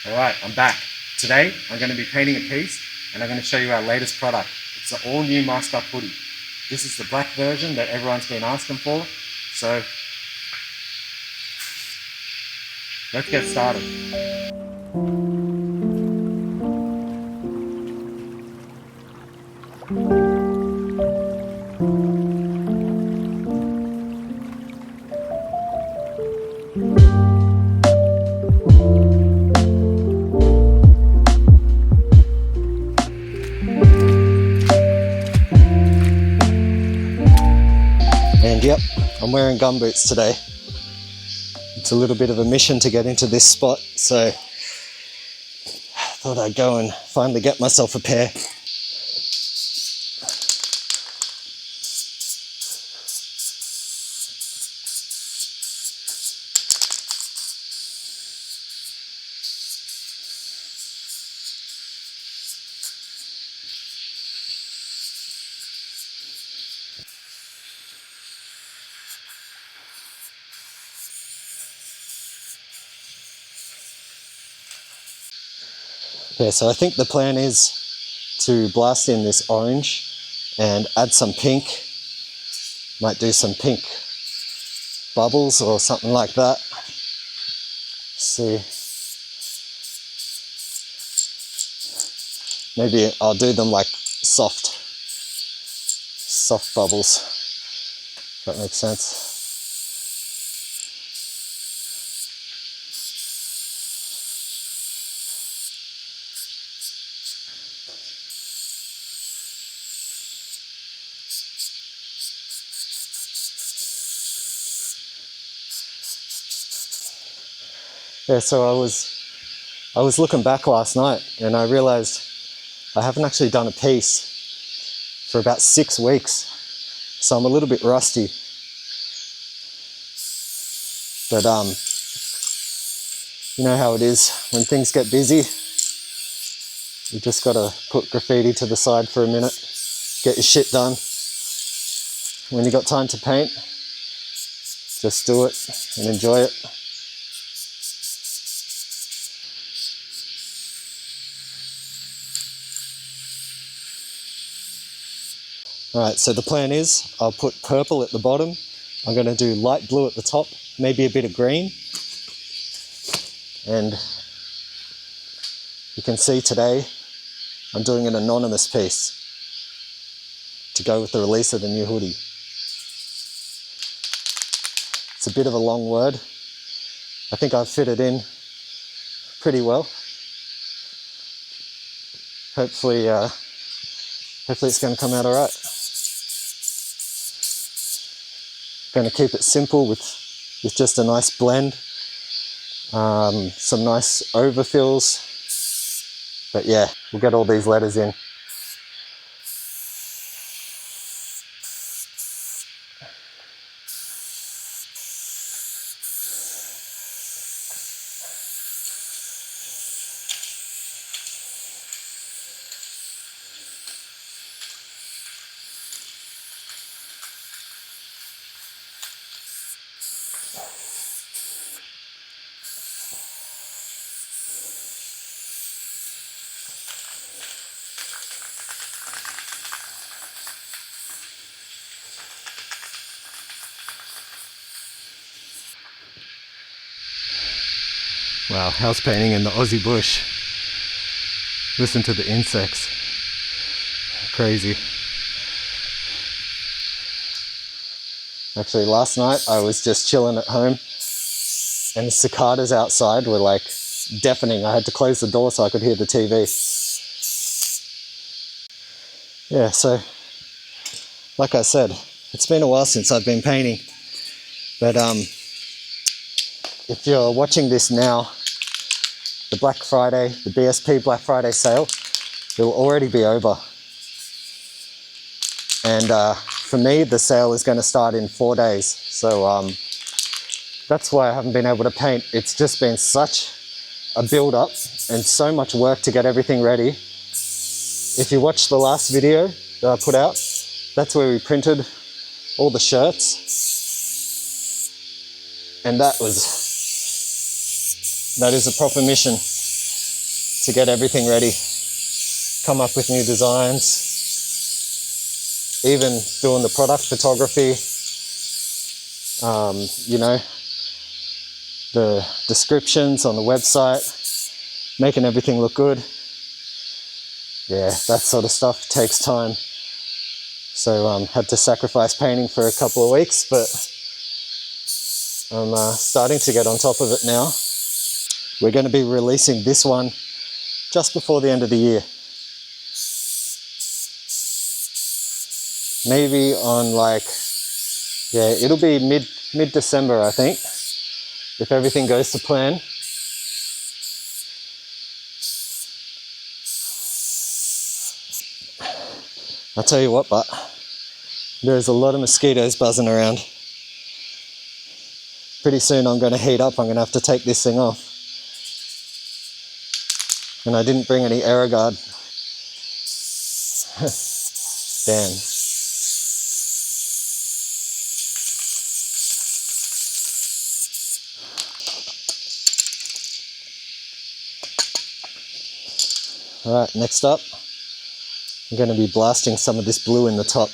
Alright, I'm back. Today I'm going to be painting a piece and I'm going to show you our latest product. It's the all new Maskup Hoodie. This is the black version that everyone's been asking for. So let's get started. And yep, I'm wearing gumboots today. It's a little bit of a mission to get into this spot, so I thought I'd go and finally get myself a pair. Okay, so I think the plan is to blast in this orange and add some pink. Might do some pink bubbles or something like that. See, maybe I'll do them like soft bubbles, if that makes sense. Yeah, so I was looking back last night and I realized I haven't actually done a piece for about 6 weeks, so I'm a little bit rusty. But you know how it is when things get busy. You just gotta put graffiti to the side for a minute, get your shit done. When you got time to paint, just do it and enjoy it. Alright, so the plan is I'll put purple at the bottom, I'm going to do light blue at the top, maybe a bit of green, and you can see today I'm doing an anonymous piece to go with the release of the new hoodie. It's a bit of a long word. I think I've fit it in pretty well. Hopefully it's going to come out alright. Going to keep it simple with just a nice blend, some nice overfills, but yeah, we'll get all these letters in. Wow, house painting in the Aussie bush. Listen to the insects. Crazy. Actually, last night I was just chilling at home and the cicadas outside were like deafening. I had to close the door so I could hear the TV. Yeah, so like I said, it's been a while since I've been painting, but if you're watching this now, the BSP Black Friday sale, it will already be over. And for me, the sale is going to start in 4 days. So that's why I haven't been able to paint. It's just been such a build up and so much work to get everything ready. If you watched the last video that I put out, that's where we printed all the shirts. And that is a proper mission. to get everything ready, come up with new designs, even doing the product photography, you know, the descriptions on the website, making everything look good. Yeah, that sort of stuff takes time. So had to sacrifice painting for a couple of weeks, but I'm starting to get on top of it now. We're going to be releasing this one just before the end of the year. Maybe on like, yeah, it'll be mid-December, I think, if everything goes to plan. I'll tell you what, but there's a lot of mosquitoes buzzing around. Pretty soon I'm going to heat up. I'm going to have to take this thing off. And I didn't bring any air guard. Damn. Alright, next up, I'm going to be blasting some of this blue in the top.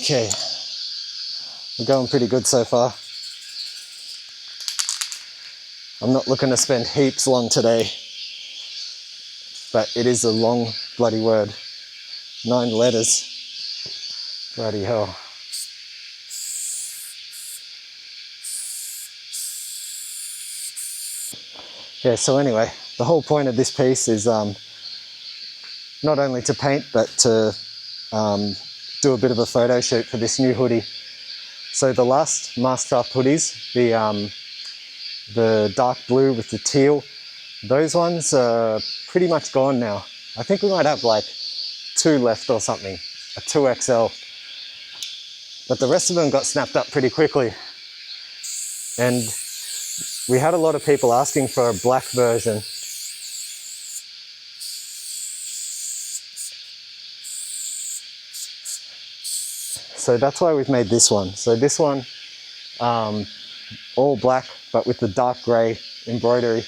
Okay, we're going pretty good so far. I'm not looking to spend heaps long today, but it is a long bloody word. 9 letters. Bloody hell. Yeah, so anyway, the whole point of this piece is not only to paint, but to do a bit of a photo shoot for this new hoodie. So the last Maskup hoodies, the dark blue with the teal, those ones are pretty much gone now. I think we might have like 2 left or something, a 2XL. But the rest of them got snapped up pretty quickly. And we had a lot of people asking for a black version. So that's why we've made this one. So this one, all black, but with the dark grey embroidery,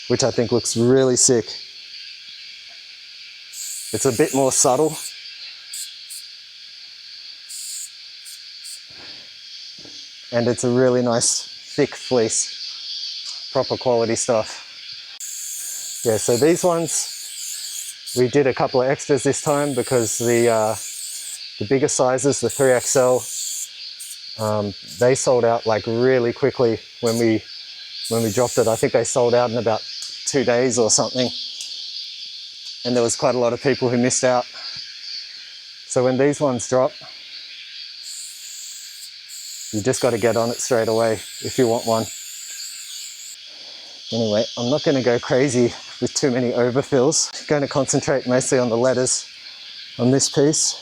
which I think looks really sick. It's a bit more subtle. And it's a really nice thick fleece, proper quality stuff. Yeah, so these ones, we did a couple of extras this time because the bigger sizes, the 3XL, they sold out like really quickly when we dropped it. I think they sold out in about 2 days or something. And there was quite a lot of people who missed out. So when these ones drop, you just got to get on it straight away if you want one. Anyway, I'm not going to go crazy with too many overfills. I'm going to concentrate mostly on the letters on this piece.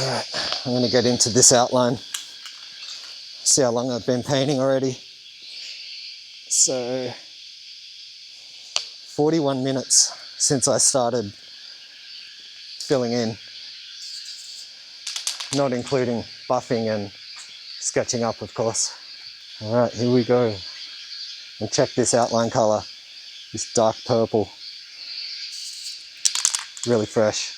Alright, I'm going to get into this outline. See how long I've been painting already. So 41 minutes since I started filling in, not including buffing and sketching up, of course. Alright, here we go. And check this outline colour, this dark purple. Really fresh.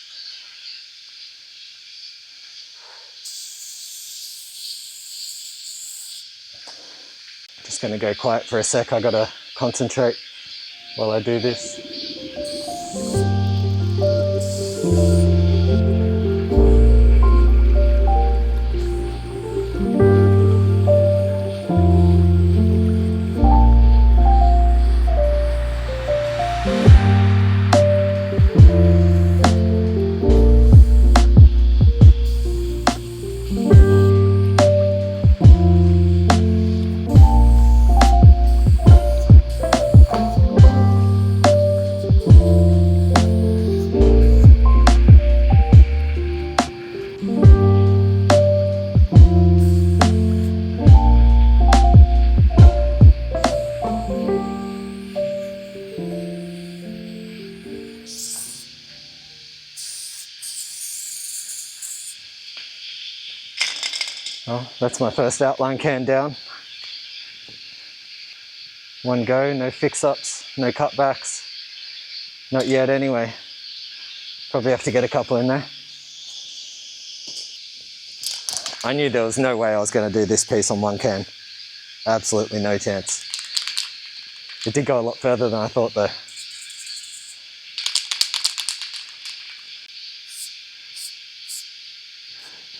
Just going to go quiet for a sec. I got to concentrate while I do this. Well, that's my first outline can down. One go, no fix-ups, no cutbacks. Not yet anyway. Probably have to get a couple in there. I knew there was no way I was going to do this piece on one can. Absolutely no chance. It did go a lot further than I thought though. A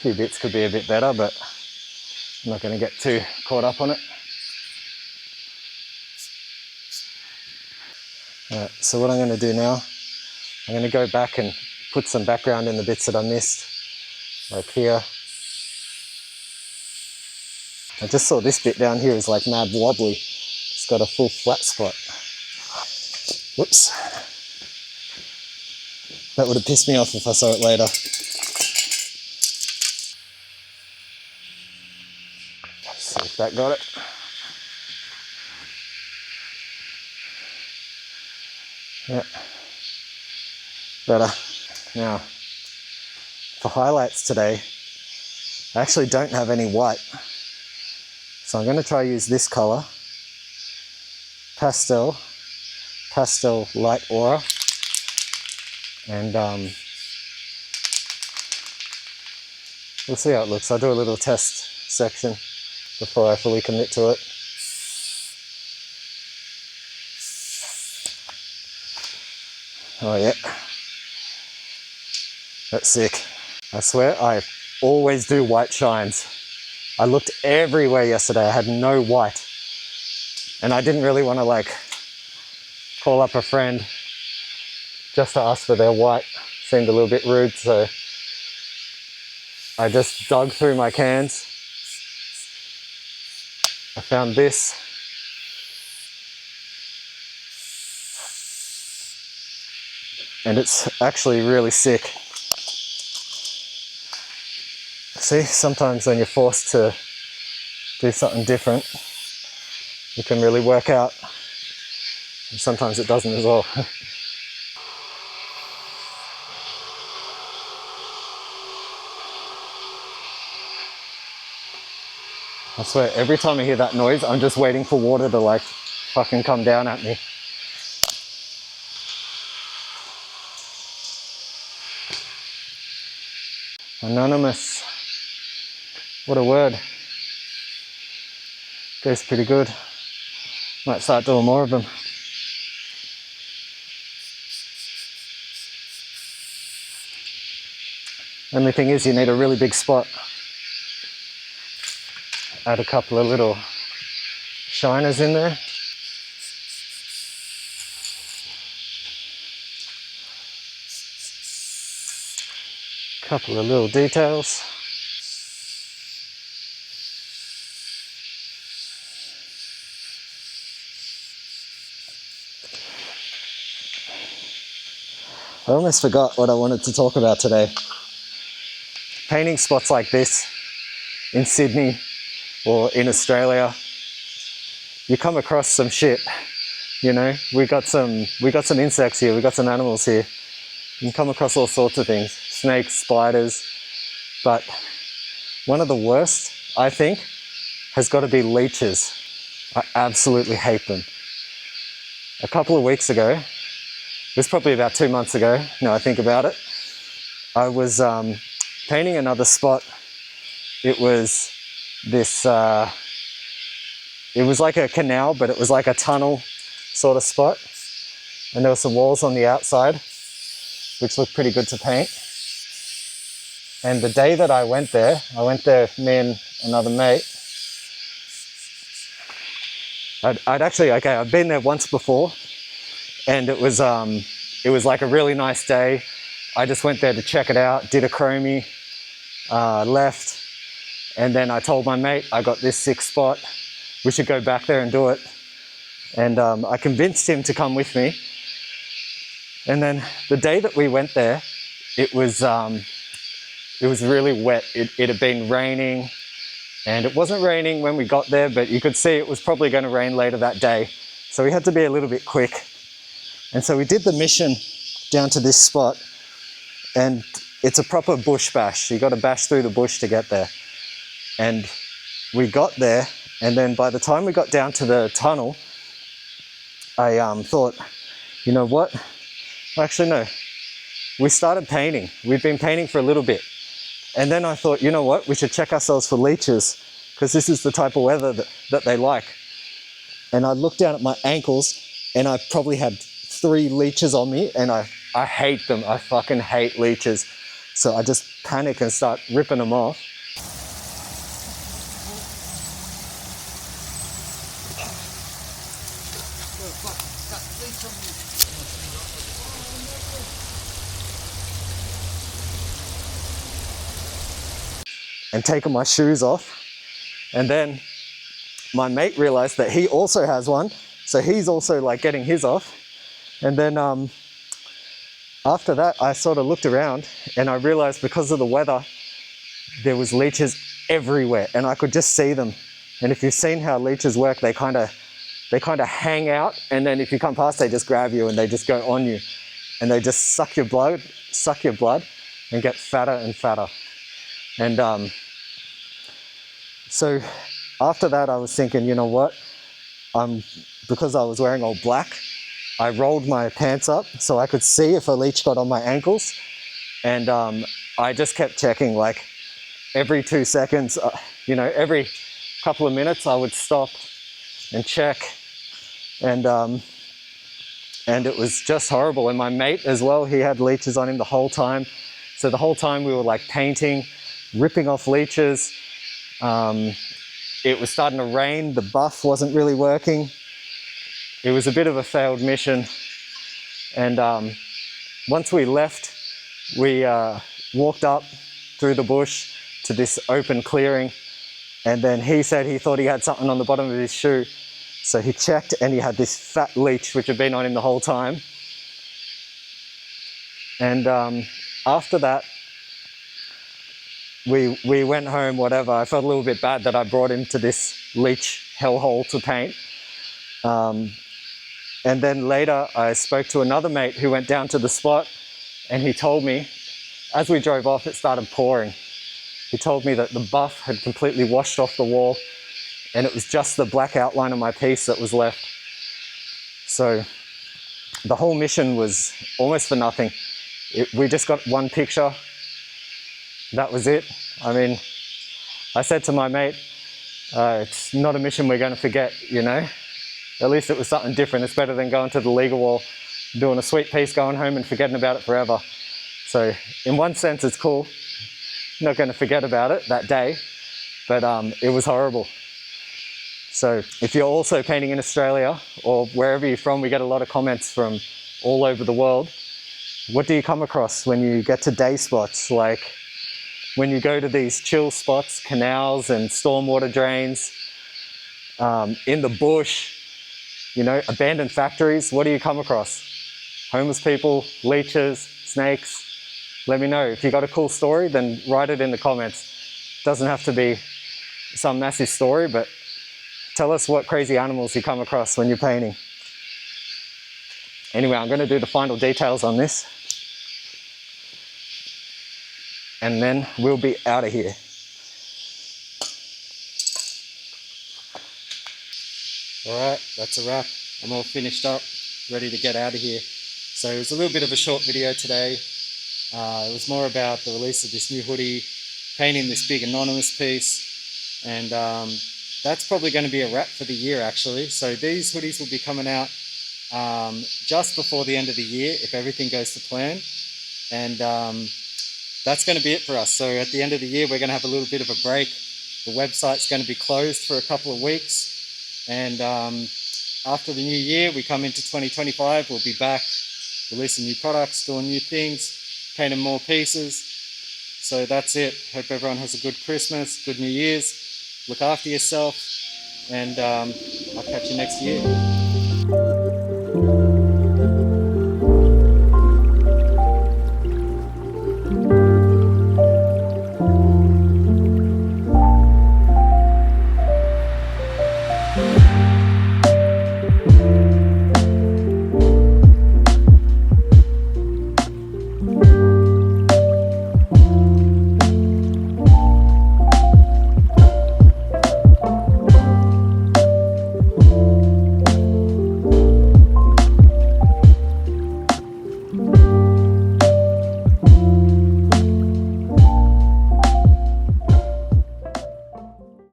few bits could be a bit better, but I'm not going to get too caught up on it. Alright, so what I'm going to do now, I'm going to go back and put some background in the bits that I missed, like here. I just saw this bit down here is like mad wobbly. It's got a full flat spot. Whoops. That would have pissed me off if I saw it later. See if that got it. Yeah. Better. Now, for highlights today, I actually don't have any white. So I'm going to try use this colour. Pastel light aura. And we'll see how it looks. I'll do a little test section before I fully commit to it. Oh yeah, that's sick. I swear I always do white shines. I looked everywhere yesterday, I had no white. And I didn't really want to like call up a friend just to ask for their white. Seemed a little bit rude, so I just dug through my cans. I found this. And it's actually really sick. See, sometimes when you're forced to do something different, it can really work out. And sometimes it doesn't as well. I swear, every time I hear that noise, I'm just waiting for water to like fucking come down at me. Anonymous. What a word. Goes pretty good. Might start doing more of them. Only thing is, you need a really big spot. Add a couple of little shiners in there. Couple of little details. I almost forgot what I wanted to talk about today. painting spots like this in Sydney or in Australia, you come across some shit. You know, we got some insects here, we got some animals here. You can come across all sorts of things, snakes, spiders, but one of the worst, I think, has got to be leeches. I absolutely hate them. A couple of weeks ago, it was probably about 2 months ago, now I think about it, I was painting another spot. It was this, it was like a canal, but it was like a tunnel sort of spot. And there were some walls on the outside, which looked pretty good to paint. And the day that I went there, me and another mate. I'd been there once before, and it was like a really nice day. I just went there to check it out, did a chromie, left, and then I told my mate, I got this sick spot, we should go back there and do it. And I convinced him to come with me. And then the day that we went there, it was really wet. It had been raining, and it wasn't raining when we got there, but you could see it was probably going to rain later that day. So we had to be a little bit quick. And so we did the mission down to this spot, and it's a proper bush bash. You got to bash through the bush to get there. And we got there, and then by the time we got down to the tunnel, I thought, you know what? Actually, no. We started painting. We'd been painting for a little bit. And then I thought, you know what? We should check ourselves for leeches, because this is the type of weather that they like. And I looked down at my ankles, and I probably had 3 leeches on me, and I hate them. I fucking hate leeches. So I just panic and start ripping them off. And taking my shoes off. And then my mate realized that he also has one, so he's also like getting his off. And then after that, I sort of looked around, and I realized because of the weather, there was leeches everywhere, and I could just see them. And if you've seen how leeches work, they kind of hang out, and then if you come past, they just grab you and they just go on you, and they just suck your blood, and get fatter and fatter. And so after that, I was thinking, you know what? Because I was wearing all black, I rolled my pants up so I could see if a leech got on my ankles. And I just kept checking, like every 2 seconds, every couple of minutes, I would stop and check. And it was just horrible. And my mate as well, he had leeches on him the whole time. So the whole time we were like painting, ripping off leeches. It was starting to rain, the buff wasn't really working. It was a bit of a failed mission. And once we left, we walked up through the bush to this open clearing. And then he said he thought he had something on the bottom of his shoe. So he checked, and he had this fat leech which had been on him the whole time. And after that, we went home, whatever. I felt a little bit bad that I brought him to this leech hellhole to paint. And then later I spoke to another mate who went down to the spot, and he told me, as we drove off, it started pouring. He told me that the buff had completely washed off the wall, and it was just the black outline of my piece that was left. So the whole mission was almost for nothing. We just got one picture. That was it. I mean, I said to my mate, it's not a mission we're going to forget, you know? At least it was something different. It's better than going to the legal wall, doing a sweet piece, going home and forgetting about it forever. So in one sense, it's cool. Not going to forget about it that day, but it was horrible. So if you're also painting in Australia or wherever you're from, we get a lot of comments from all over the world. What do you come across when you get to day spots? Like when you go to these chill spots, canals and stormwater drains, in the bush, you know, abandoned factories, what do you come across? Homeless people, leeches, snakes. Let me know. If you got a cool story, then write it in the comments. Doesn't have to be some massive story, but tell us what crazy animals you come across when you're painting. Anyway, I'm going to do the final details on this, and then we'll be out of here. Alright, that's a wrap. I'm all finished up, ready to get out of here. So it was a little bit of a short video today. It was more about the release of this new hoodie, painting this big anonymous piece, and that's probably going to be a wrap for the year actually. So these hoodies will be coming out just before the end of the year if everything goes to plan, and that's going to be it for us. So at the end of the year we're going to have a little bit of a break. The website's going to be closed for a couple of weeks, and after the new year we come into 2025, we'll be back releasing new products, doing new things, painting more pieces. So that's it. Hope everyone has a good Christmas, good New Year's. Look after yourself, and I'll catch you next year.